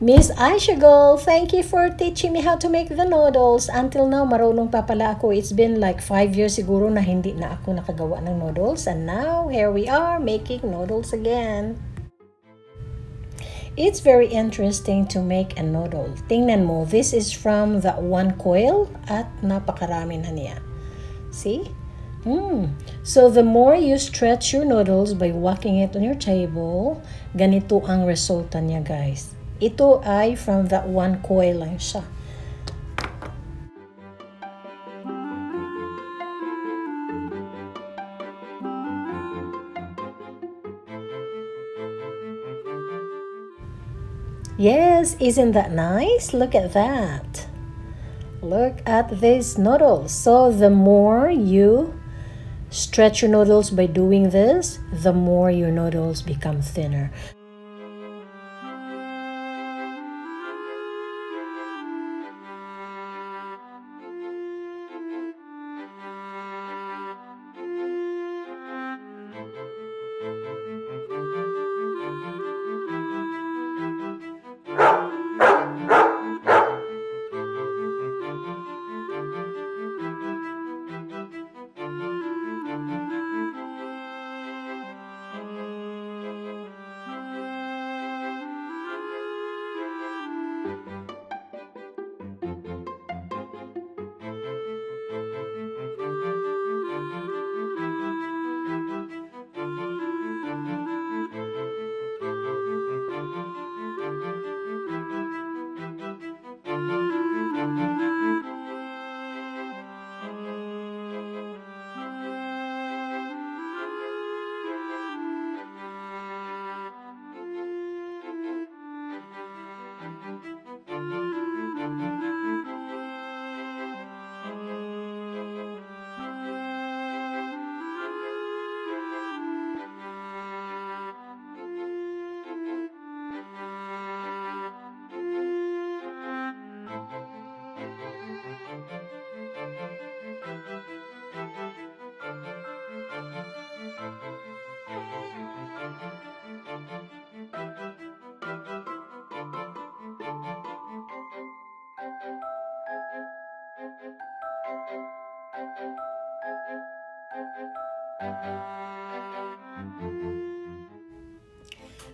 Miss Aishagol, thank you for teaching me how to make the noodles. Until now, marunong pa pala ako. It's been like 5 years siguro na hindi na ako nakagawa ng noodles. And now, here we are making noodles again. It's very interesting to make a noodle. Tingnan mo, this is from the UNCOIL at napakarami na niya. See? So the more you stretch your noodles by whacking it on your table, ganito ang resulta niya, guys. Ito ay from that one coil lang siya. Yes, isn't that nice? Look at that. Look at these noodles. So the more you stretch your noodles by doing this, the more your noodles become thinner.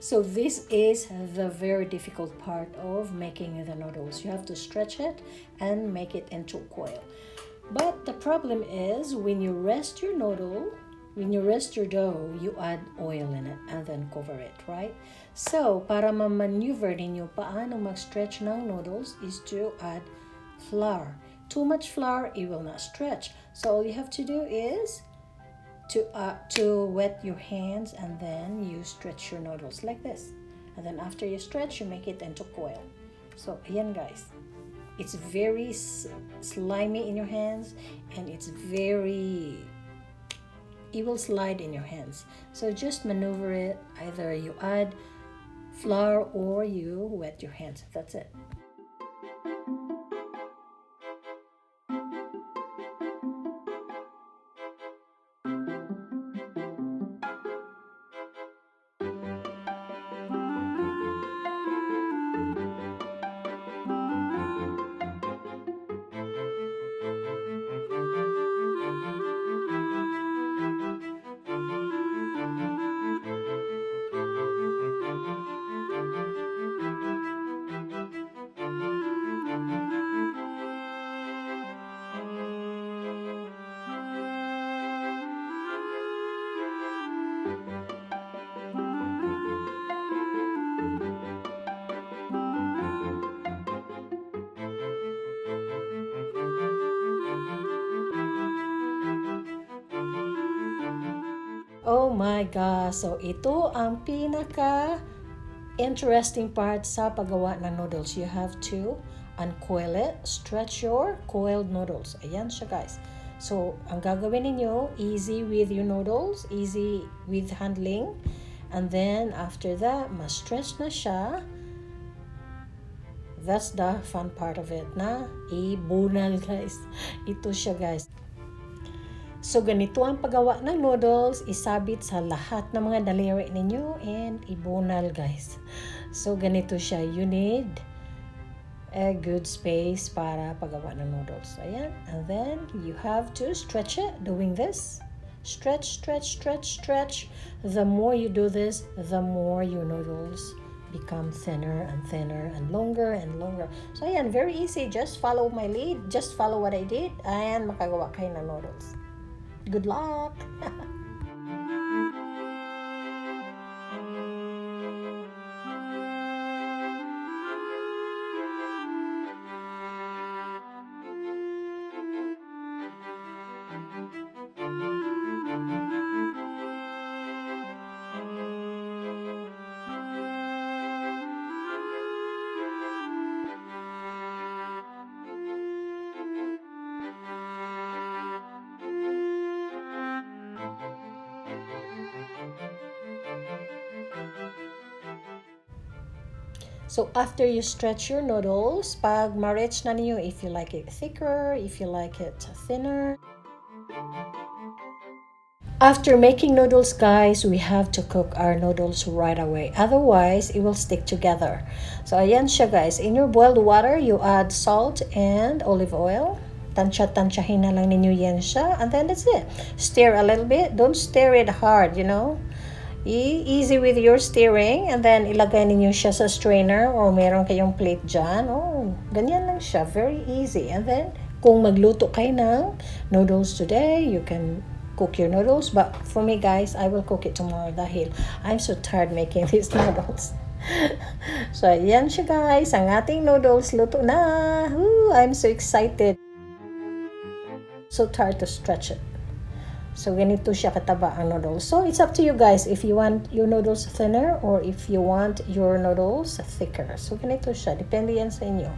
So this is the very difficult part of making the noodles. You have to stretch it and make it into coil. But the problem is when you rest your noodle, when you rest your dough, you add oil in it and then cover it, right? So para ma-maneuver ninyo paano mag-stretch ng noodles is to add flour. Too much flour, it will not stretch. So all you have to do is to wet your hands and then you stretch your noodles like this. And then after you stretch, you make it into coil. So ayan guys, it's very slimy in your hands and it will slide in your hands. So just maneuver it. Either you add flour or you wet your hands. That's it. Oh my gosh! So ito ang pinaka-interesting part sa paggawa ng noodles. You have to uncoil it, stretch your coiled noodles. Ayan siya guys. So ang gagawin ninyo, easy with your noodles, easy with handling. And then after that, ma-stretch na siya. That's the fun part of it na ibunal guys. Ito siya guys. So, ganito ang paggawa ng noodles. Isabit sa lahat ng mga daliri ninyo and ibunal, guys. So, ganito siya. You need a good space para paggawa ng noodles. Ayan. And then, you have to stretch it doing this. Stretch, stretch, stretch, stretch. The more you do this, the more your noodles become thinner and thinner and longer and longer. So, ayan. Very easy. Just follow my lead. Just follow what I did. And makagawa kayo ng noodles. Good luck! So, after you stretch your noodles, pag ma-reach na niyo, if you like it thicker, if you like it thinner. After making noodles, guys, we have to cook our noodles right away. Otherwise, it will stick together. So, ayan siya, guys. In your boiled water, you add salt and olive oil. Tansya-tansyahin na lang ninyo yan siya. And then that's it. Stir a little bit. Don't stir it hard, you know. Easy with your stirring, and then ilagay ninyo siya sa strainer or meron kayong plate dyan. Oh, ganyan lang siya. Very easy. And then, kung magluto kayo ng noodles today, you can cook your noodles. But for me, guys, I will cook it tomorrow dahil I'm so tired making these noodles. So, yan siya, guys. Ang ating noodles luto na. Ooh, I'm so excited. So tired to stretch it. So, ganito siya kataba ang noodles. So, it's up to you guys if you want your noodles thinner or if you want your noodles thicker. So, ganito siya. Depende yan sa inyo.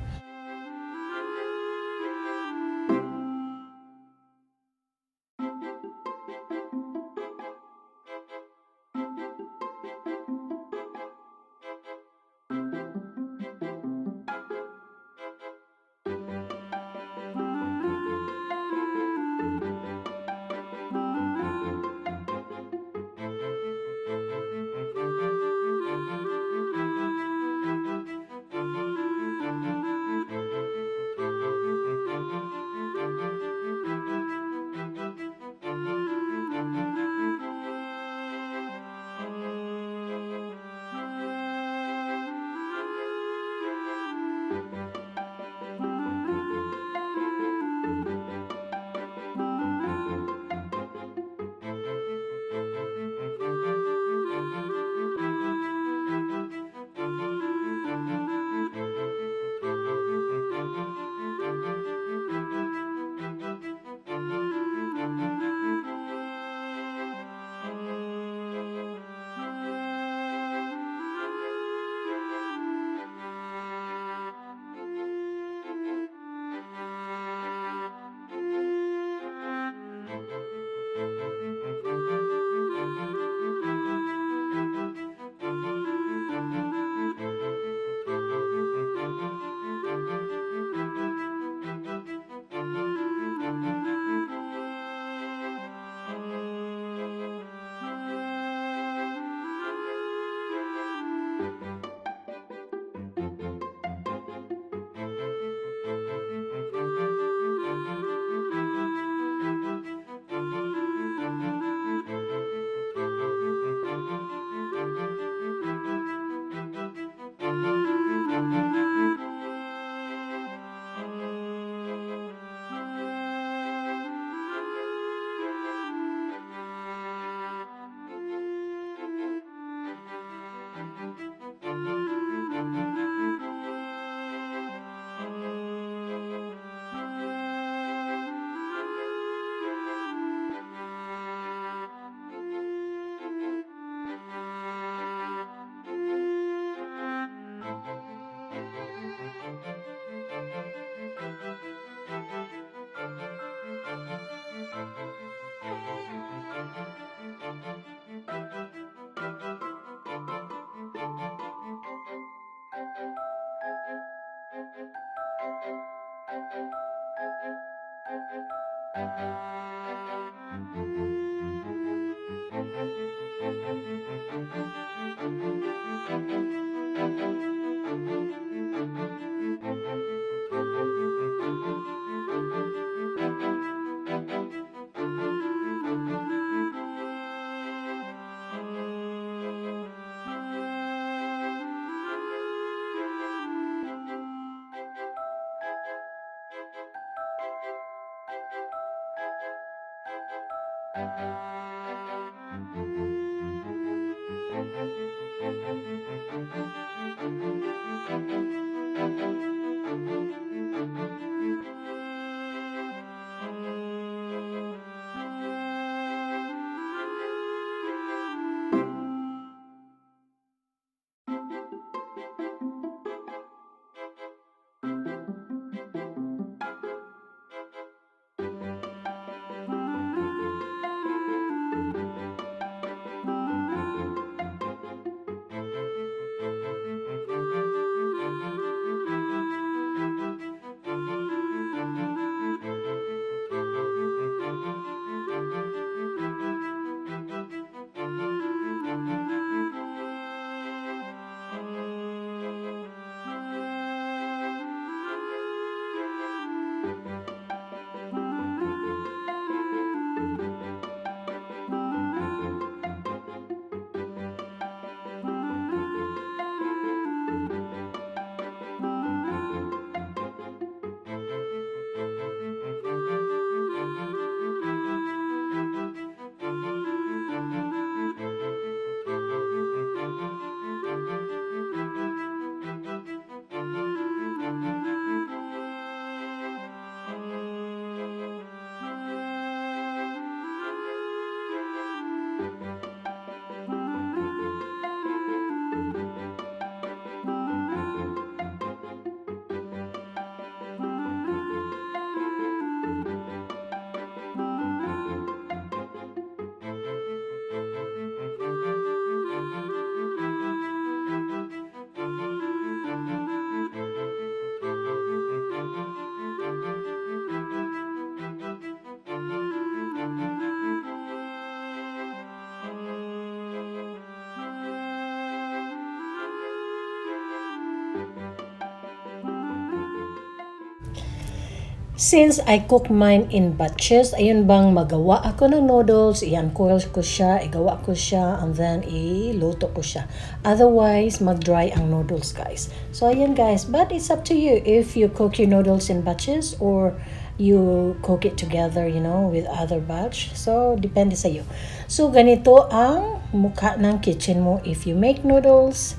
Since I cook mine in batches, ayun bang magawa ako ng noodles, i-uncoil ko siya, igawa ko siya, and then iluto ko siya. Otherwise, mag-dry ang noodles, guys. So, ayun guys, but it's up to you if you cook your noodles in batches or you cook it together, you know, with other batch. So, depende sa iyo. So, ganito ang mukha ng kitchen mo if you make noodles.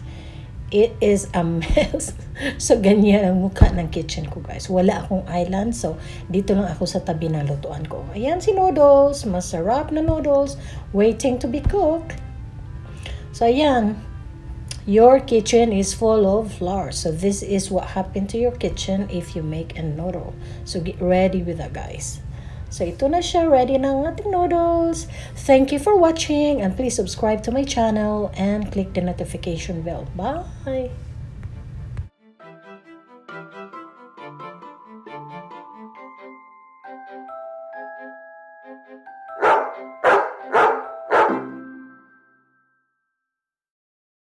It is a mess. So, ganyan ang mukha ng kitchen ko, guys. Wala akong island. So, dito lang ako sa tabi ng lutuan ko. Ayan si noodles. Masarap na noodles. Waiting to be cooked. So, ayan. Your kitchen is full of flour. So, this is what happened to your kitchen if you make a noodle. So, get ready with that, guys. So, ito na siya. Ready na ang ating noodles. Thank you for watching. And please subscribe to my channel and click the notification bell. Bye!